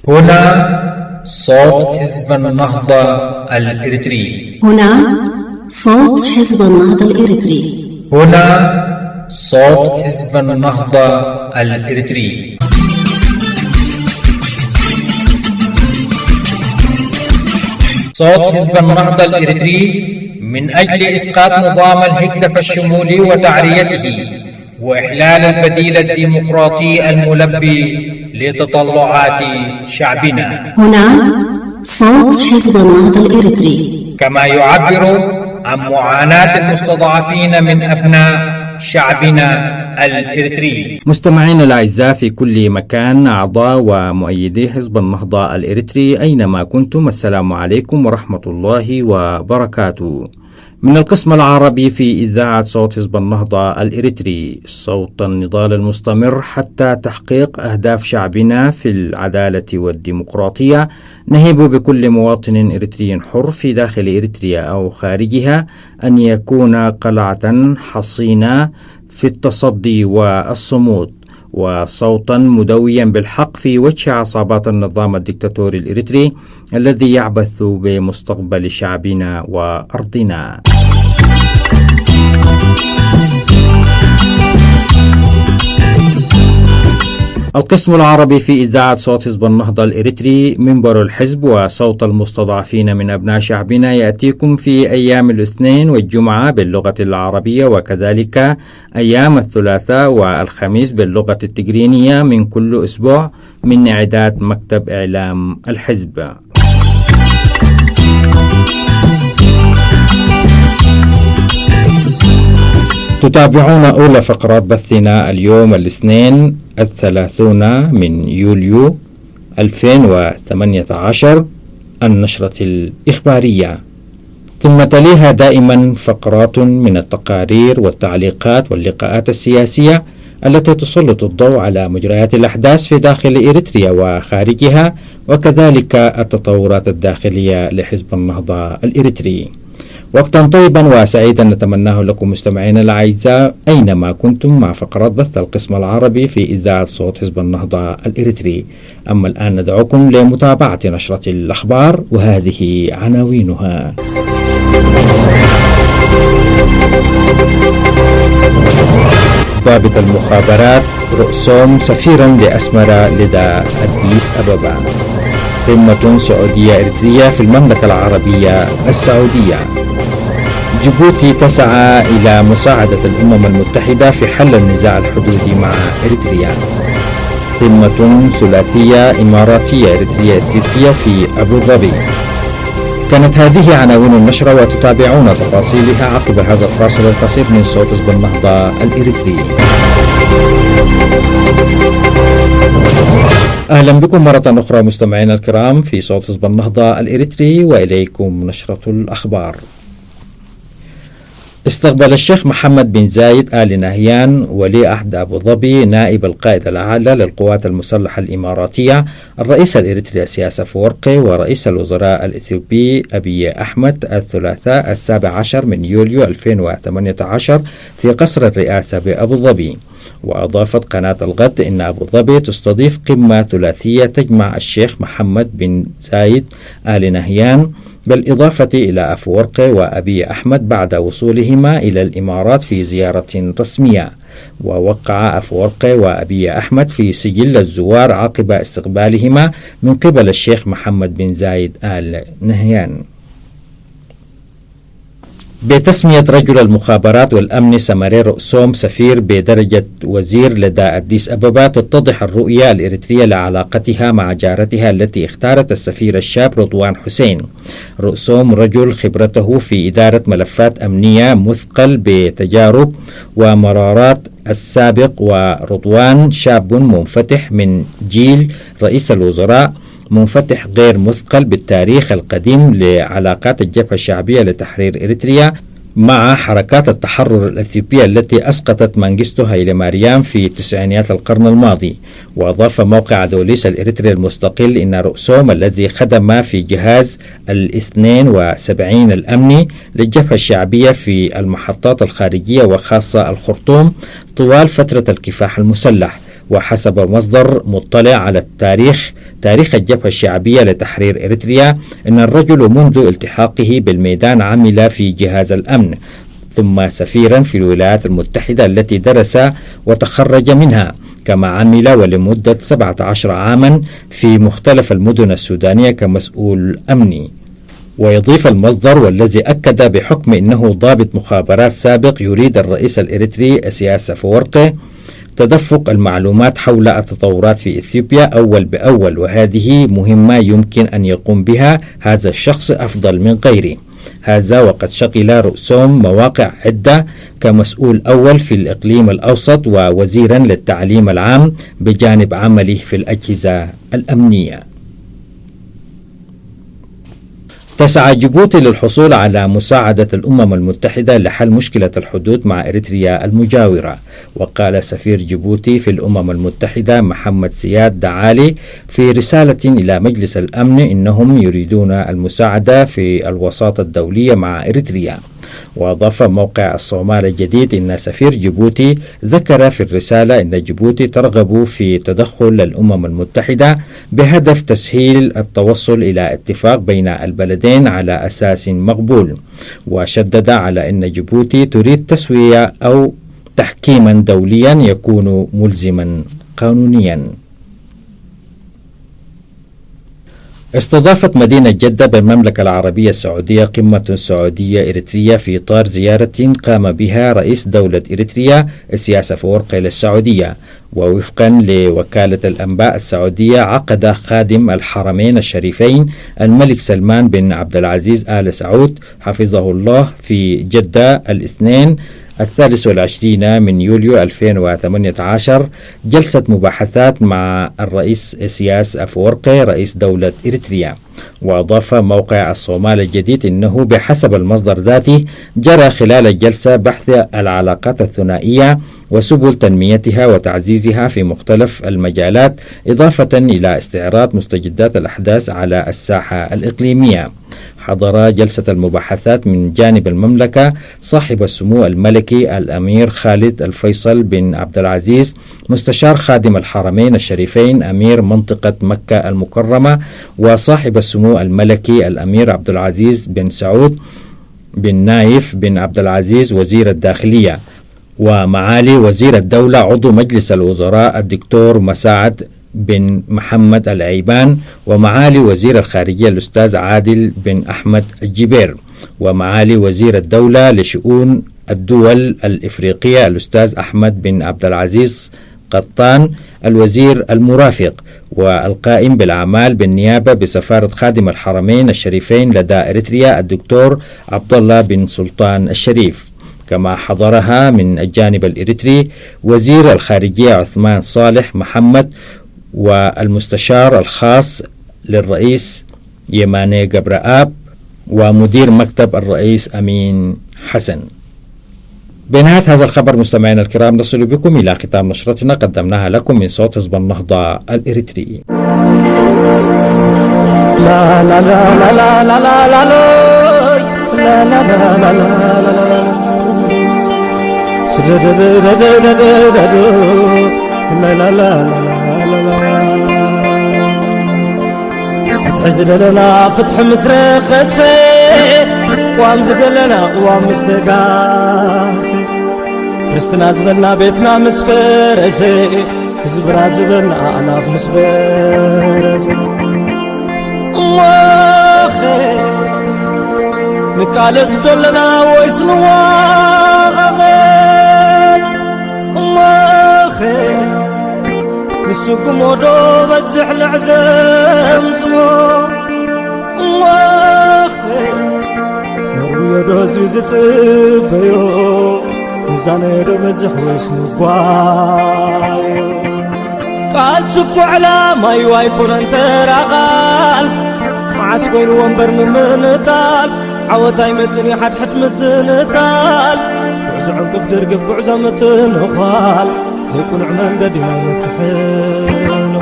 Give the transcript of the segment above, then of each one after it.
هنا صوت حزب النهضة الإريتري. هنا صوت حزب النهضة الإريتري. هنا صوت حزب النهضة الإريتري. صوت حزب النهضة الإريتري من أجل إسقاط نظام الهكتف الشمولي وتعريته وإحلال البديل الديمقراطي الملبي لتطلعات شعبنا. هنا صوت حزب النهضة الإريتري. كما يعبر عن معاناة المستضعفين من أبناء شعبنا الإريتري. مستمعينا الأعزاء في كل مكان، أعضاء ومؤيدي حزب النهضة الإريتري أينما كنتم، السلام عليكم ورحمة الله وبركاته. من القسم العربي في إذاعة صوت حزب النهضة الإريتري، صوت النضال المستمر حتى تحقيق أهداف شعبنا في العدالة والديمقراطية، نهب بكل مواطن إريتري حر في داخل إريتريا أو خارجها أن يكون قلعة حصينة في التصدي والصمود، وصوتا مدويا بالحق في وجه عصابات النظام الدكتاتوري الإريتري الذي يعبث بمستقبل شعبنا وأرضنا. القسم العربي في إذاعة صوت حزب النهضة الإريتري، منبر الحزب وصوت المستضعفين من أبناء شعبنا، يأتيكم في أيام الاثنين والجمعة باللغة العربية، وكذلك أيام الثلاثاء والخميس باللغة التجرينية من كل أسبوع من إعداد مكتب إعلام الحزب. تتابعون أولى فقرات بثنا اليوم الاثنين 30 من يوليو 2018، النشرة الإخبارية، ثم تليها دائما فقرات من التقارير والتعليقات واللقاءات السياسية التي تسلط الضوء على مجريات الأحداث في داخل إريتريا وخارجها، وكذلك التطورات الداخلية لحزب النهضة الإريتري. وقتا طيبا وسعيدا نتمناه لكم مستمعينا الأعزاء أينما كنتم مع فقرات بث القسم العربي في إذاعة صوت حزب النهضة الإريتري. أما الآن ندعوكم لمتابعة نشرة الأخبار، وهذه عناوينها. ضابط المخابرات رؤسوم سفيرا لأسمرة لدى أديس أبابا. قمة سعودية إريترية في المملكة العربية السعودية. جيبوتي تسعى إلى مساعدة الأمم المتحدة في حل النزاع الحدودي مع إريتريا. قمة ثلاثية إماراتية إريترية إثيوبية في أبو ظبي. كانت هذه عناوين النشرة، وتتابعون تفاصيلها عقب هذا الفاصل القصير من صوت حزب النهضة الإريتري. أهلا بكم مرة أخرى مستمعينا الكرام في صوت حزب النهضة الإريتري، وإليكم نشرة الأخبار. استقبل الشيخ محمد بن زايد آل نهيان ولي عهد أبو ظبي نائب القائد الأعلى للقوات المسلحة الإماراتية الرئيس الإريتري السياس أفورقي ورئيس الوزراء الإثيوبي أبي أحمد الثلاثاء 17 من يوليو 2018 في قصر الرئاسة بأبو ظبي. وأضافت قناة الغد إن أبو ظبي تستضيف قمة ثلاثية تجمع الشيخ محمد بن زايد آل نهيان بالإضافة إلى أفورقي وأبي أحمد بعد وصولهما إلى الإمارات في زيارة رسمية. ووقع أفورقي وأبي أحمد في سجل الزوار عقب استقبالهما من قبل الشيخ محمد بن زايد آل نهيان. بتسمية رجل المخابرات والأمن سمرير رؤسوم سفير بدرجة وزير لدى أديس أبابا، تتضح الرؤية الإريترية لعلاقتها مع جارتها التي اختارت السفير الشاب رضوان حسين. رؤسوم رجل خبرته في إدارة ملفات أمنية مثقل بتجارب ومرارات السابق، ورضوان شاب منفتح من جيل رئيس الوزراء، منفتح غير مثقل بالتاريخ القديم لعلاقات الجبهة الشعبية لتحرير إريتريا مع حركات التحرر الأثيوبية التي أسقطت منجستو هايلي ماريام في تسعينيات القرن الماضي. وأضاف موقع دوليس الإريتري المستقل إن رؤسوم الذي خدم في جهاز 72 الأمني للجبهة الشعبية في المحطات الخارجية وخاصة الخرطوم طوال فترة الكفاح المسلح، وحسب مصدر مطلع على تاريخ الجبهة الشعبية لتحرير إريتريا أن الرجل منذ التحاقه بالميدان عمل في جهاز الأمن، ثم سفيرا في الولايات المتحدة التي درس وتخرج منها، كما عمل ولمدة 17 عاما في مختلف المدن السودانية كمسؤول أمني. ويضيف المصدر والذي أكد بحكم أنه ضابط مخابرات سابق يريد الرئيس الإريتري إسياس أفورقي تدفق المعلومات حول التطورات في إثيوبيا أول بأول، وهذه مهمة يمكن أن يقوم بها هذا الشخص أفضل من غيره. هذا وقد شغل رؤسوم مواقع عدة كمسؤول أول في الإقليم الأوسط ووزيرا للتعليم العام بجانب عمله في الأجهزة الأمنية. تسعى جيبوتي للحصول على مساعدة الأمم المتحدة لحل مشكلة الحدود مع إريتريا المجاورة. وقال سفير جيبوتي في الأمم المتحدة محمد سياد دعالي في رسالة إلى مجلس الأمن إنهم يريدون المساعدة في الوساطة الدولية مع إريتريا. وأضاف موقع الصومال الجديد أن سفير جيبوتي ذكر في الرسالة أن جيبوتي ترغب في تدخل الأمم المتحدة بهدف تسهيل التوصل إلى اتفاق بين البلدين على أساس مقبول، وشدد على أن جيبوتي تريد تسوية أو تحكيما دوليا يكون ملزما قانونيا. استضافت مدينة جدة بالمملكة العربية السعودية قمة سعودية إريترية في إطار زيارة قام بها رئيس دولة إريتريا إسياس أفورقي للسعودية. ووفقا لوكالة الأنباء السعودية عقد خادم الحرمين الشريفين الملك سلمان بن عبد العزيز آل سعود حفظه الله في جدة الاثنين 23 من يوليو 2018 جلسة مباحثات مع الرئيس إسياس أفورقي رئيس دولة إريتريا. وأضاف موقع الصومال الجديد أنه بحسب المصدر ذاته جرى خلال الجلسة بحث العلاقات الثنائية وسبل تنميتها وتعزيزها في مختلف المجالات، إضافة إلى استعراض مستجدات الأحداث على الساحة الإقليمية. حضر جلسة المباحثات من جانب المملكة صاحب السمو الملكي الأمير خالد الفيصل بن عبد العزيز مستشار خادم الحرمين الشريفين أمير منطقة مكة المكرمة، وصاحب السمو الملكي الأمير عبد العزيز بن سعود بن نايف بن عبد العزيز وزير الداخلية، ومعالي وزير الدولة عضو مجلس الوزراء الدكتور مساعد بن محمد العيبان، ومعالي وزير الخارجية الأستاذ عادل بن أحمد الجبير، ومعالي وزير الدولة لشؤون الدول الإفريقية الأستاذ أحمد بن عبد العزيز قطان الوزير المرافق، والقائم بالأعمال بالنيابة بسفارة خادم الحرمين الشريفين لدى إريتريا الدكتور عبد الله بن سلطان الشريف. كما حضرها من الجانب الإريتري وزير الخارجية عثمان صالح محمد والمستشار الخاص للرئيس يماني قبرآب ومدير مكتب الرئيس أمين حسن. بنهاية هذا الخبر مستمعينا الكرام نصل بكم إلى ختام نشرتنا قدمناها لكم من صوت حزب النهضة الإريتري. لا لا لا لا لا لا لا لا لا لا لا لا لا فتح زدلنا فتح مسرق خسي وام زدلنا وام مستقاسي رستنا زبلنا بيتنا مسفرسي زبرا زبلنا أنا مسفرسي الله خير نكال زدلنا ويسنوا غير الله خير نسوكم ودو بزح العزم زمو الله خير نروي يدوز بيزتبيو نزاني يدو بزح ويسنقوايو قال سكو على ما يوايكون انت راغال معسكوين وانبر ممنتال عوتاي متني حد حد مزنتال بعزعو كف درقف بعزو متنقال زيكون عمان قدنا متحين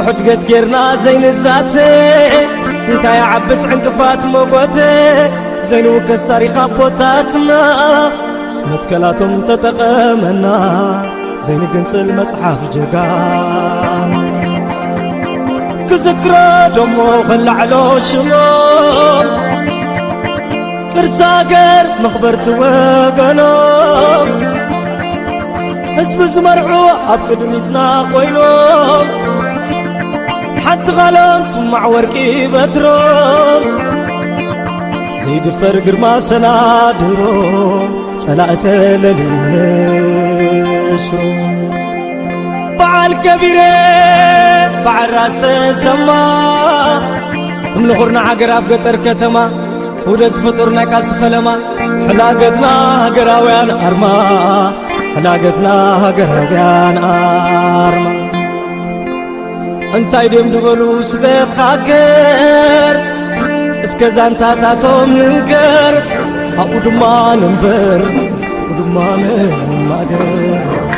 حد قد كيرنا زين الزاتي انت يا عبس عنكفات موقوتي زين وكس تاريخ بوتاتنا متكلاتهم تتقمنا زين قنصل مصحف جقان كذكرى دمو خلعلو شموم كرساقر مخبرت وقنوم حزب زمرعو عبقدميتنا قوينوم حتى غلمتم مع ورقي بتروم زيد فرقر ما سنادروم صلاة للنشر بعال كبيرة بعال راس تسمى من غرنا عقراب قطر كتما ودز فطرنا قال سفلما حلاقتنا قراويان أرما حلاقتنا قراويان أرما انت يدم دبلو سبيخ خاكر اسكزانتاتاتهم ننكر أقودما ننبر أقودما ننمادر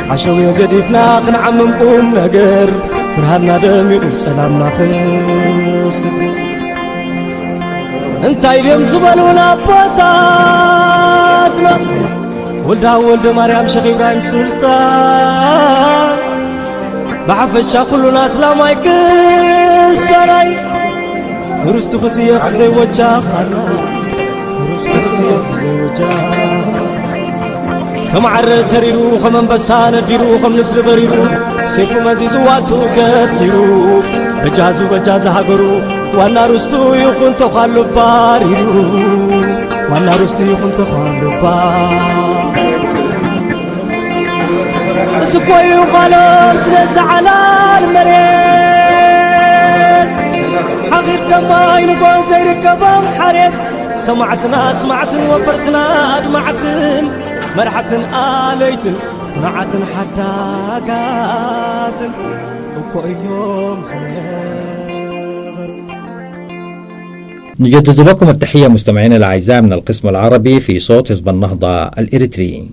عشوية قديفنا قنعممكم نقر من هالنا دمي وسلامنا خسر انت يدم زبلونا بطاتنا ولد مريم شيخ إبراهيم سلطان بعفشا كلنا سلام يكس دراي نرست خسيف زي وجه خلا نرست خسيف زي وجه كم عر تريرو خم بسان ديرو خم نسر بريرو سيف مزيز واتو قتيرو بجاز هاغرو وانا رستو يخون تخالو باريرو وانا رستو يخون تخالو بار سكوي وغلام سلز على المريض حقيقة ما ينقون زي ركبهم حريد سمعتنا وفرتنا دمعتن مرحة آليتن نعتن حداقاتن وكو يوم سنغر. نجدد لكم التحية مستمعينا الأعزاء من القسم العربي في صوت حزب النهضة الإريتري.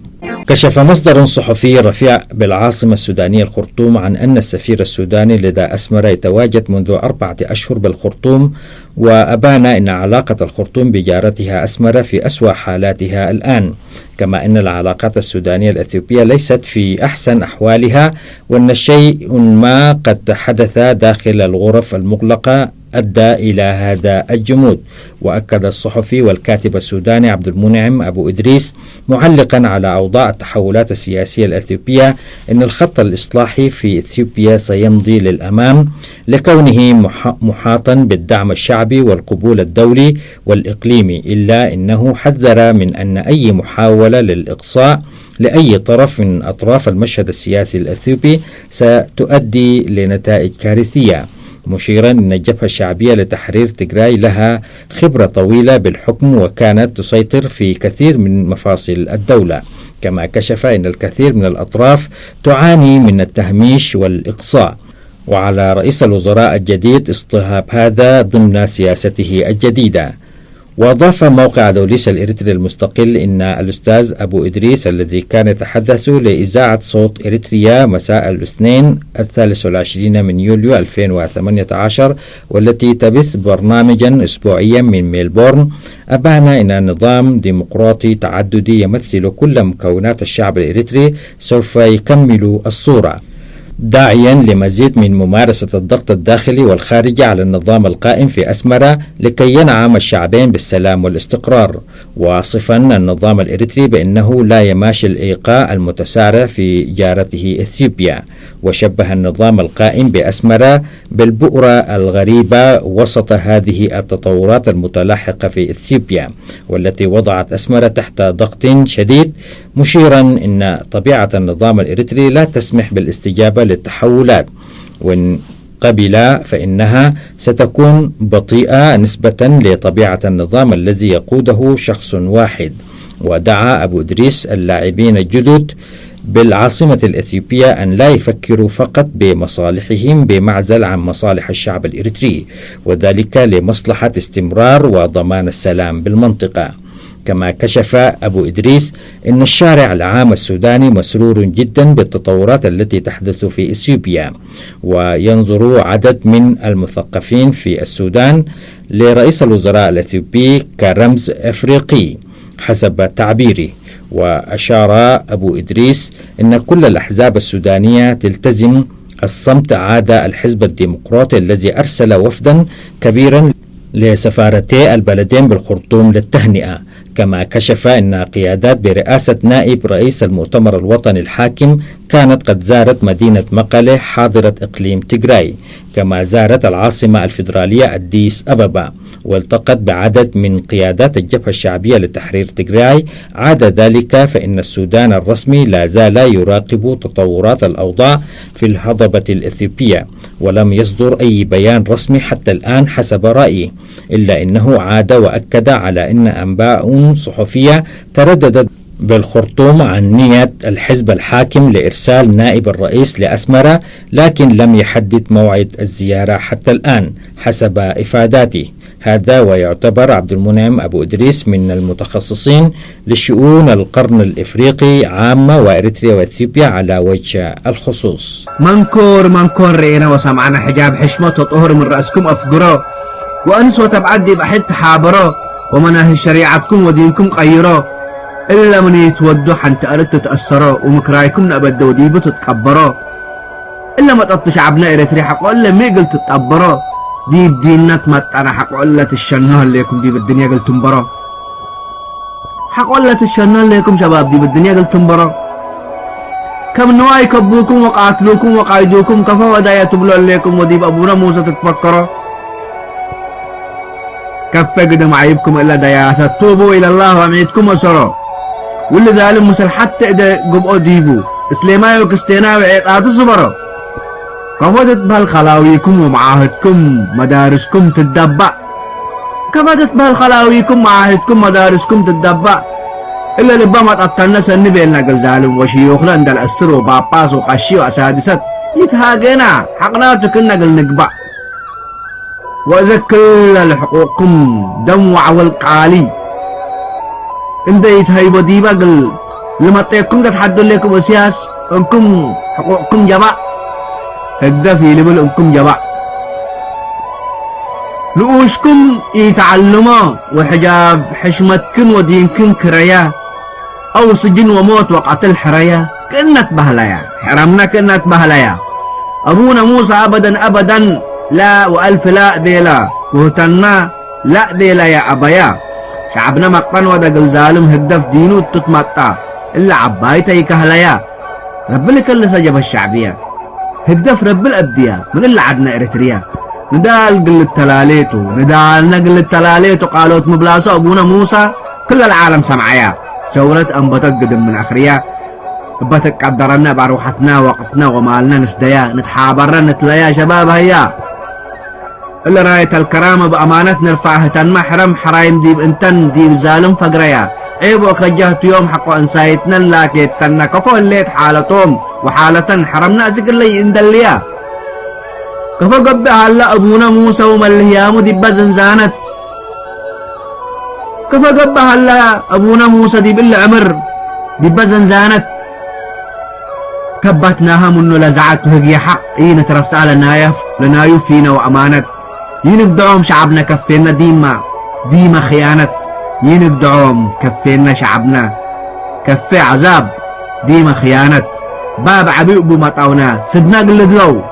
كشف مصدر صحفي رفيع بالعاصمة السودانية الخرطوم عن أن السفير السوداني لدى أسمرة يتواجد منذ 4 أشهر بالخرطوم، وأبان أن علاقة الخرطوم بجارتها أسمرة في أسوأ حالاتها الآن، كما أن العلاقات السودانية الأثيوبية ليست في أحسن أحوالها، وأن شيء ما قد حدث داخل الغرف المغلقة أدى إلى هذا الجمود. وأكد الصحفي والكاتب السوداني عبد المنعم أبو إدريس معلقا على أوضاع التحولات السياسية الأثيوبية أن الخط الإصلاحي في إثيوبيا سيمضي للأمام لكونه محاطا بالدعم الشعبي والقبول الدولي والإقليمي، إلا أنه حذر من أن أي محاولة للإقصاء لأي طرف من أطراف المشهد السياسي الأثيوبي ستؤدي لنتائج كارثية، مشيرا أن الجبهة الشعبية لتحرير تيغراي لها خبرة طويلة بالحكم وكانت تسيطر في كثير من مفاصل الدولة، كما كشف أن الكثير من الأطراف تعاني من التهميش والإقصاء، وعلى رئيس الوزراء الجديد اصطهاب هذا ضمن سياسته الجديدة. وأضاف موقع دوليس الإريتري المستقل أن الأستاذ أبو إدريس الذي كان يتحدث لإذاعة صوت إريتريا مساء الاثنين 23 من يوليو 2018 والتي تبث برنامجا أسبوعيا من ميلبورن، أبان أن نظام ديمقراطي تعددي يمثل كل مكونات الشعب الإريتري سوف يكمل الصورة، داعيا لمزيد من ممارسة الضغط الداخلي والخارجي على النظام القائم في أسمرة لكي ينعم الشعبين بالسلام والاستقرار، واصفا النظام الإريتري بأنه لا يماشي الإيقاع المتسارع في جارته إثيوبيا، وشبه النظام القائم بأسمرة بالبؤرة الغريبة وسط هذه التطورات المتلاحقة في إثيوبيا والتي وضعت أسمرة تحت ضغط شديد، مشيرا أن طبيعة النظام الإريتري لا تسمح بالاستجابة للتحولات، وإن قبل فإنها ستكون بطيئة نسبة لطبيعة النظام الذي يقوده شخص واحد. ودعا أبو إدريس اللاعبين الجدد بالعاصمة الإثيوبية أن لا يفكروا فقط بمصالحهم بمعزل عن مصالح الشعب الإريتري، وذلك لمصلحة استمرار وضمان السلام بالمنطقة. كما كشف أبو إدريس أن الشارع العام السوداني مسرور جدا بالتطورات التي تحدث في إثيوبيا، وينظر عدد من المثقفين في السودان لرئيس الوزراء الأثيوبي كرمز أفريقي حسب تعبيره، وأشار أبو إدريس أن كل الأحزاب السودانية تلتزم الصمت. عاد الحزب الديمقراطي الذي أرسل وفدا كبيرا لسفارتي البلدين بالخرطوم للتهنئة، كما كشف أن قيادات برئاسة نائب رئيس المؤتمر الوطني الحاكم كانت قد زارت مدينة مقلة حاضرة إقليم تيغراي، كما زارت العاصمة الفيدرالية أديس أبابا والتقت بعدد من قيادات الجبهة الشعبية لتحرير تيغراي. عاد ذلك فإن السودان الرسمي لا زال يراقب تطورات الأوضاع في الهضبة الإثيوبية، ولم يصدر أي بيان رسمي حتى الآن حسب رأيي، إلا أنه عاد وأكد على أن أنباء صحفية ترددت بالخرطوم عن نية الحزب الحاكم لإرسال نائب الرئيس لأسمرة، لكن لم يحدد موعد الزيارة حتى الآن حسب إفاداته. هذا ويعتبر عبد المنعم أبو إدريس من المتخصصين لشؤون القرن الإفريقي عامة وإريتريا وإثيوبيا على وجه الخصوص. منكور رئينا وسمعنا حجاب حشمة وطهر من رأسكم أفقرا، وأنس وتبعدي بحت حابرا، ومناهج شريعتكم ودينكم غيرا، إلا من يتودوا حنت أردت تتأثرا، ومكرايكم نأبد وديبوا تتكبرا، إلا ما تطش عبنا إريتريا حقا إلا ميقل تتأبرا، دي بديننا تمتعنا حقا إلا تشنوها ليكم دي بالدنيا قلتم برا، حقا إلا تشنوها ليكم شباب دي بالدنيا قلتم برا، كم نواي كبوكم وقاتلوكم وقايدوكم كفا ودايا تبلو عليكم وديب أبونا موسى تتفكرا، كفا قدم عيبكم إلا دياسة توبوا إلى الله وعميدكم وسروا، واللي ظالم مسل حتى إذا قبقوا ديبوا إسلاماي وكستيناي وعيقاتوا صبروا، كفا تتبهل خلاويكم ومعاهدكم مدارسكم تتدبع، كفا تتبهل خلاويكم ومعاهدكم مدارسكم تتدبع، إلا لبا ما تقتلنا سنبي إلنا قل ظالم وشيوخنا عند الأسر وباباس وقشي وأسادسات يتهاقينا حقنا تكلنا قل نقبع، وإذا كل الحقوقكم دموع والقالي إنت يتهيبوا ديبا قل لما تيكم تتحدوا لكم أسياس أنكم حقوقكم جبع هكذا في لبل أنكم جبع، لؤوشكم يتعلموا وحجاب حشمتكم ودينكم كريا أو سجن وموت وقتل حريا كأنك بهلايا، حرمنا كأنك بهلايا، أبونا موسى أبدا لا وألف لا بيلا وهتنا لا بيلا يا أبايا، شعبنا مقطن ودقل ظالم هدف دينو تتمطع إلا عبايته يكهلايا، رب لك اللي سجب الشعبية هدف رب الأبدية من اللي عدنا إريتريا، ندال قل التلاليتو ندالنا قل التلاليتو قالوت مبلاسة أبونا موسى كل العالم سمعيا، شورت أنبتت قدم من أخريا، بتك قدرنا بروحتنا وقتنا ومالنا نسديا، نتحابرنا نتليا شباب هيا، إلا راية الكرامة بأمانة نرفعها تنما حرم حرايم ديب انتن ديب ظالم فقريا، عيب وكجهت يوم حقو انسايتنا لاكي تنا كفو الليت حالتهم وحالة حرمنا أزق اللي اندليا، كفو قبع هلا أبونا موسى وملهيامو ديب زنزانت، كفو قبع هلا أبونا موسى ديب العمر ديب زنزانت، كبتناها منو لزعت وهي حق إيه نترسى لنايف فينا وأمانة، ينبدعوم شعبنا كفينا ديما خيانة، ينبدعوم كفينا شعبنا كفي عذاب ديما خيانة، باب عبيب مطاونا سدنا قلد لو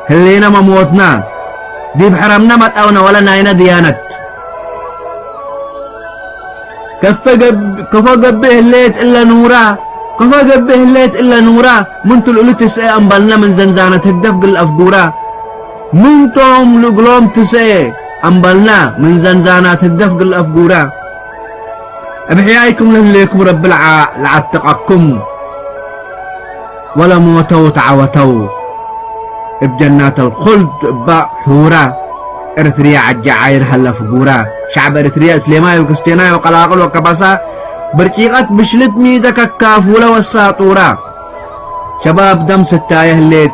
هلينا ما موتنا ديب حرمنا مطاونا ولا ناينا ديانة، كفا قبه الليت إلا نورا، كفا قبه الليت إلا نورا، منتو الأولو تسعي أنبالنا من زنزانة هدف قل أفقورا، منتم لقلوم تسعي أنبالنا من زنزانات هدف قل أفقورا، بحيايكم لهليكم رب لعتقكم ولا موتوا تعوتوا بجنات الخلد بحورا، إريتريا عجعاير هلا فقورا، شعب إريتريا إسلامي وكستيناي وقلاقل وكبسا برقيقات بشلت ميدك الكافولة والساطورة، شباب دم ستايه الليت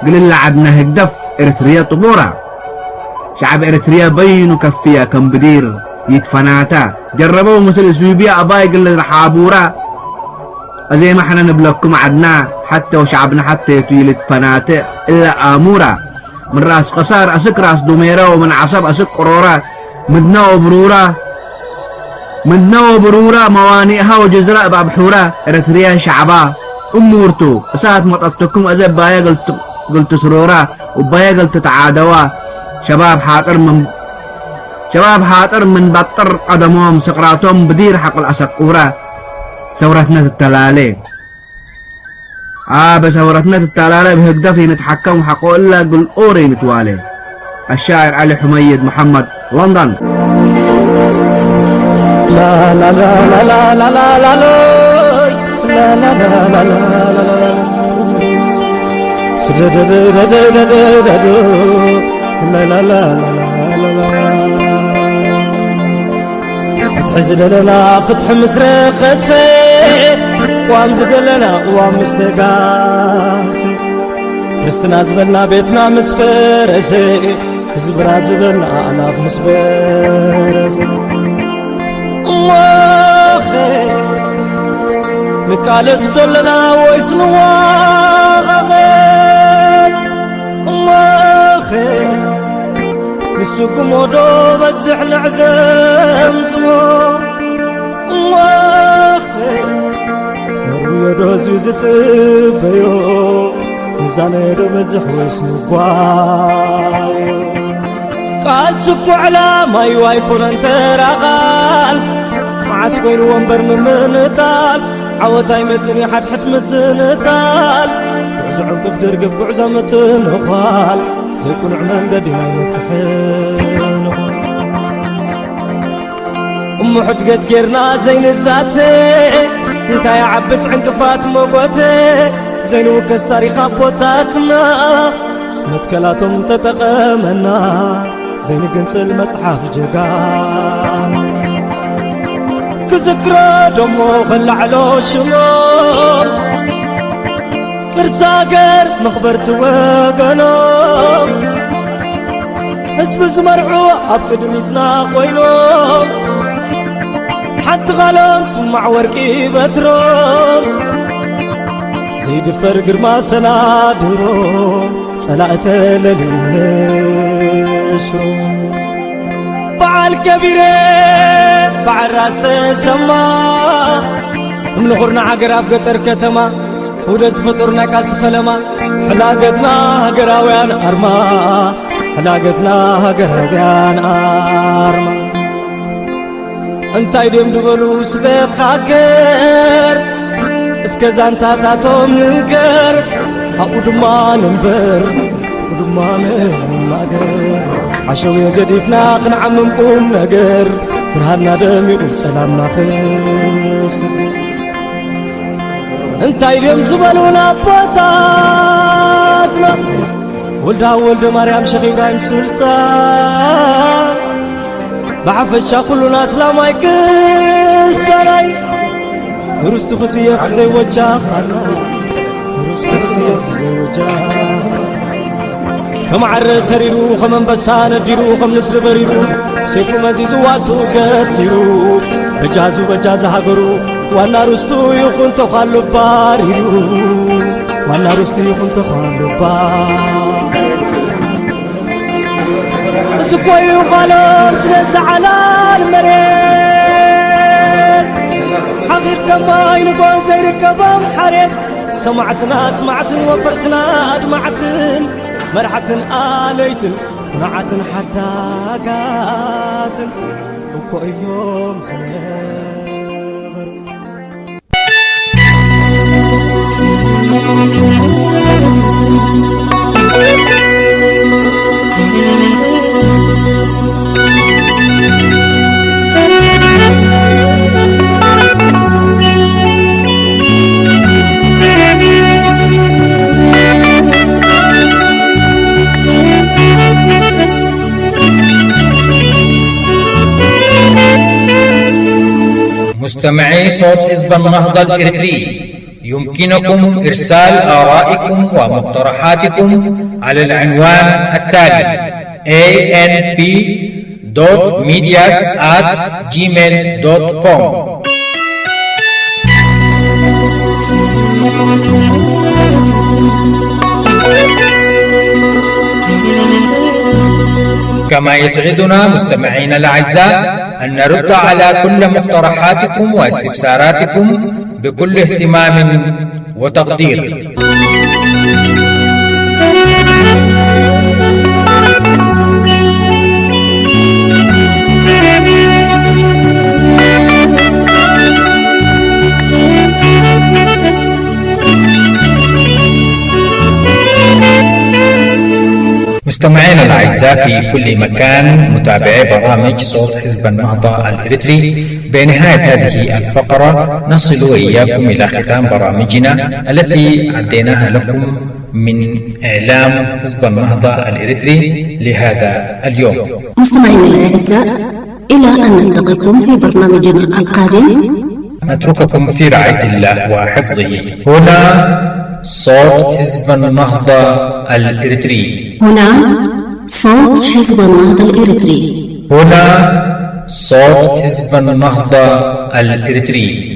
قل عدنا هقدف إريتريا طبورة، شعب إريتريا بينو كفيا كم بدير يتفناتا، جربوا مثل إثيوبيا أباي قل رحابورة، زي ما احنا نبلغكم عدنا حتى وشعبنا حتى يتويل فناتا إلا آمورة، من راس قصار أسك راس دميرة، ومن عصب أسك قرورة، مدنا وبرورة، من نو برورا موانئها وجزراء بابحورا إريتريا شعبا أمورتو أسات مطفتكم أزب بايا قلت سرورا وبايا قلت تعادوا شباب حاطر من بطر قدمهم سقراتهم بدير حق الأسقورة ثورتنا التلالي بس ثورتنا التلالي بهقدف نتحكم حقو إلا قل أوري نتوالي. الشاعر علي حميد محمد لندن. لا لا لا لا لا لا لا لا لا لا لا لا لا لا فتح زدلنا فتح مسرخ وام زدلنا وام مستقاسي رستنا زبلنا بيتنا مسفرسي زبرا زبلنا أنا مسفرسي نكال زدلنا ويسنوا غغير نسوكم ودو بزح نعزم سمو نروي دوز وزتبيو نزاني دو بزح ويسنقوايو قال سكو على ما يوايكون انت راغال معسكوين وانبر ممنتال عوتاي متني حد حد مزنتال بعزعون كف درقف بعزة متنقال زيكون عمان قدنا يتحنقال حد قد كيرنا زين الزاتي انت يا عبس عنكفات موقوتي زين وكس تاريخ بوتاتنا متكلاتهم تتقامنا زين قنص المصحف جقان كذكرى دمو خلعلو شموم كرساقر مخبرت وقنوم حزب زمرعو عبقدميتنا قوينوم حتى غلمت مع ورقي بتروم زيد فرقر ما سنادروم صلاة للنشرو بعال كبيرة بعال راس تسمى من غرنا عقراب قطر كتما ودز فطرنا كالس فلما حلاقتنا هقراويان أرما حلاقتنا هقراويان أرما انتاي دم دبلو سبخاكر اسكزان تاتاتهم ننكر أقودما ننبر أقودما ننماقر عشوية قديفنا قنعممكم نقر من هالنا دمي وسلامنا خسر انتاي دم زبلونا بطاتنا ولدا ولد مريم شيخ إبراهيم سلطان بعفشا كلنا سلام يكس داراي رست خسيه في زي وجه خلا رست خسيه في زي وجه كم عر تريرو خم بسان ديرو خم نسر بريرو سيفو مزيزو واتو قتيرو بجازو هاغرو وانا رستو يخون تخالو باريرو وانا رستو يخون تخالو بار سكوي وقالوا تنزع على المريض حقيقة ما ينقون زي ركبهم حريد سمعتنا وفرتنا دمعتن مرحتن آليتن ونعتن حداقاتن وكو يوم سنبر مستمعي صوت حزب النهضة الإريتري، يمكنكم إرسال آرائكم ومقترحاتكم على العنوان التالي: anp.medias@gmail.com. كما يسعدنا مستمعينا الأعزاء أن نرد على كل مقترحاتكم واستفساراتكم بكل اهتمام وتقدير. مستمعينا الأعزاء في كل مكان، متابعي برامج صوت حزب النهضة الإريتري، بنهاية هذه الفقرة نصل وإياكم إلى ختام برامجنا التي عديناها لكم من إعلام حزب النهضة الإريتري لهذا اليوم. مستمعينا الأعزاء، إلى أن نلتقيكم في برنامجنا القادم، نترككم في رعاية الله وحفظه. هنا صوت حزب النهضة الإريتري. هنا صوت حزب النهضة الإريتري. هنا صوت حزب النهضة الإريتري.